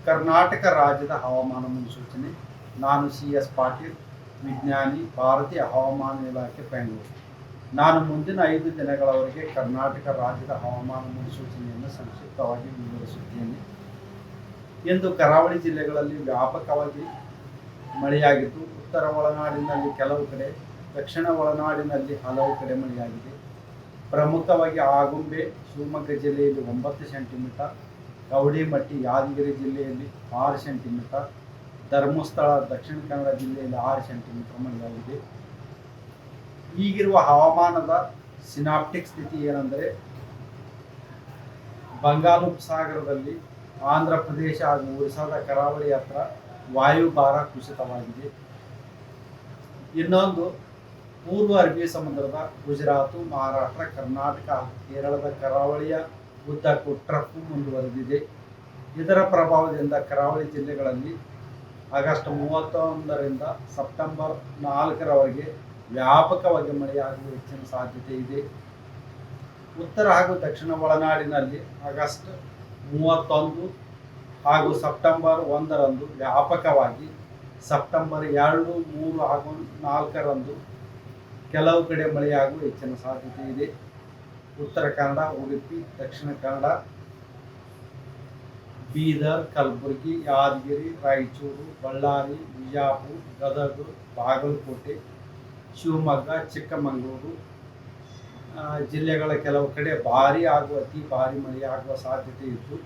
ಕರ್ನಾಟಕ ರಾಜ್ಯದ ಹವಾಮಾನ ಮುನ್ಸೂಚನೆ. ನಾನು CS ಪಾಟೀಲ್, ವಿಜ್ಞಾನಿ, ಭಾರತೀಯ ಹವಾಮಾನ ಇಲಾಖೆ, ಬೆಂಗಳೂರು. ನಾನು ಮುಂದಿನ 5 ದಿನಗಳವರೆಗೆ ಕರ್ನಾಟಕ ರಾಜ್ಯದ ಹವಾಮಾನ ಮುನ್ಸೂಚನೆಯನ್ನು ಸಂಕ್ಷಿಪ್ತವಾಗಿ ವಿವರಿಸುತ್ತೇನೆ. ಇಂದು ಕರಾವಳಿ ಜಿಲ್ಲೆಗಳಲ್ಲಿ ವ್ಯಾಪಕವಾಗಿ ಮಳೆಯಾಗಿದ್ದು, ಉತ್ತರ ಒಳನಾಡಿನಲ್ಲಿ ಕೆಲವು ಕಡೆ, ದಕ್ಷಿಣ ಒಳನಾಡಿನಲ್ಲಿ ಹಲವು ಕಡೆ ಮಳೆಯಾಗಿದೆ. ಪ್ರಮುಖವಾಗಿ ಆಗುಂಬೆ, ಶಿವಮೊಗ್ಗ ಜಿಲ್ಲೆಯಲ್ಲಿ 9 ಸೆಂಟಿಮೀಟರ್, ಕವಡಿಮಟ್ಟಿ, ಯಾದಗಿರಿ ಜಿಲ್ಲೆಯಲ್ಲಿ 6 ಸೆಂಟಿಮೀಟರ್, ಧರ್ಮಸ್ಥಳ, ದಕ್ಷಿಣ ಕನ್ನಡ ಜಿಲ್ಲೆಯಲ್ಲಿ 6 ಸೆಂಟಿಮೀಟರ್ ಮಳೆಯಾಗಿದೆ. ಈಗಿರುವ ಹವಾಮಾನದ ಸಿನಾಪ್ಟಿಕ್ ಸ್ಥಿತಿ ಏನೆಂದರೆ, ಬಂಗಾಳೋಪಸಾಗರದಲ್ಲಿ ಆಂಧ್ರ ಪ್ರದೇಶ ಹಾಗೂ ಒರಿಸ್ಸಾದ ಕರಾವಳಿ ಹತ್ರ ವಾಯುಭಾರ ಕುಸಿತವಾಗಿದೆ. ಇನ್ನೊಂದು ಪೂರ್ವ ಅರಬ್ಬಿ ಸಮುದ್ರದ ಗುಜರಾತ್, ಮಹಾರಾಷ್ಟ್ರ, ಕರ್ನಾಟಕ ಹಾಗೂ ಕೇರಳದ ಕರಾವಳಿಯ ಉದ್ದಕ್ಕೂ ಟ್ರಫ್ ಮುಂದುವರೆದಿದೆ. ಇದರ ಪ್ರಭಾವದಿಂದ ಕರಾವಳಿ ಜಿಲ್ಲೆಗಳಲ್ಲಿ ಆಗಸ್ಟ್ 31ರಿಂದ ಸೆಪ್ಟೆಂಬರ್ 4ರವರೆಗೆ ವ್ಯಾಪಕವಾಗಿ ಮಳೆಯಾಗುವ ಹೆಚ್ಚಿನ ಸಾಧ್ಯತೆ ಇದೆ. ಉತ್ತರ ಹಾಗೂ ದಕ್ಷಿಣ ಒಳನಾಡಿನಲ್ಲಿ ಆಗಸ್ಟ್ 31 ಹಾಗೂ ಸೆಪ್ಟೆಂಬರ್ 1ರಂದು ವ್ಯಾಪಕವಾಗಿ, ಸೆಪ್ಟೆಂಬರ್ 2, 3 ಹಾಗೂ 4ರಂದು ಕೆಲವು ಕಡೆ ಮಳೆಯಾಗುವ ಹೆಚ್ಚಿನ ಸಾಧ್ಯತೆ ಇದೆ. ಉತ್ತರ ಕನ್ನಡ, ಉಡುಪಿ, ದಕ್ಷಿಣ ಕನ್ನಡ, ಬೀದರ್, ಕಲಬುರಗಿ, ಯಾದಗಿರಿ, ರಾಯಚೂರು, ಬಳ್ಳಾರಿ, ವಿಜಯಪುರ, ಗದಗ, ಬಾಗಲಕೋಟೆ, ಶಿವಮೊಗ್ಗ, ಚಿಕ್ಕಮಗಳೂರು ಜಿಲ್ಲೆಗಳ ಕೆಲವು ಕಡೆ ಭಾರೀ ಹಾಗೂ ಅತಿ ಭಾರೀ ಮಳೆಯಾಗುವ ಸಾಧ್ಯತೆ ಇದ್ದು,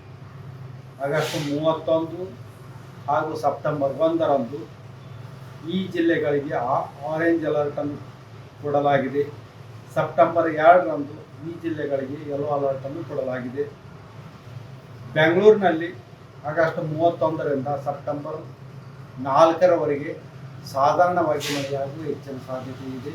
ಆಗಸ್ಟ್ 31 ಹಾಗೂ ಸೆಪ್ಟೆಂಬರ್ 1ರಂದು ಈ ಜಿಲ್ಲೆಗಳಿಗೆ ಆರೆಂಜ್ ಅಲರ್ಟ್ ಅನ್ನು ಕೊಡಲಾಗಿದೆ. ಸೆಪ್ಟೆಂಬರ್ 2ರಂದು ಈ ಜಿಲ್ಲೆಗಳಿಗೆ ಯೆಲ್ಲೋ ಅಲರ್ಟ್ ಅನ್ನು ಕೊಡಲಾಗಿದೆ. ಬೆಂಗಳೂರಿನಲ್ಲಿ ಆಗಸ್ಟ್ 31ರಿಂದ ಸೆಪ್ಟೆಂಬರ್ 4ರವರೆಗೆ ಸಾಧಾರಣವಾಗಿ ಮಳೆಯಾಗುವ ಹೆಚ್ಚಿನ ಸಾಧ್ಯತೆ ಇದೆ.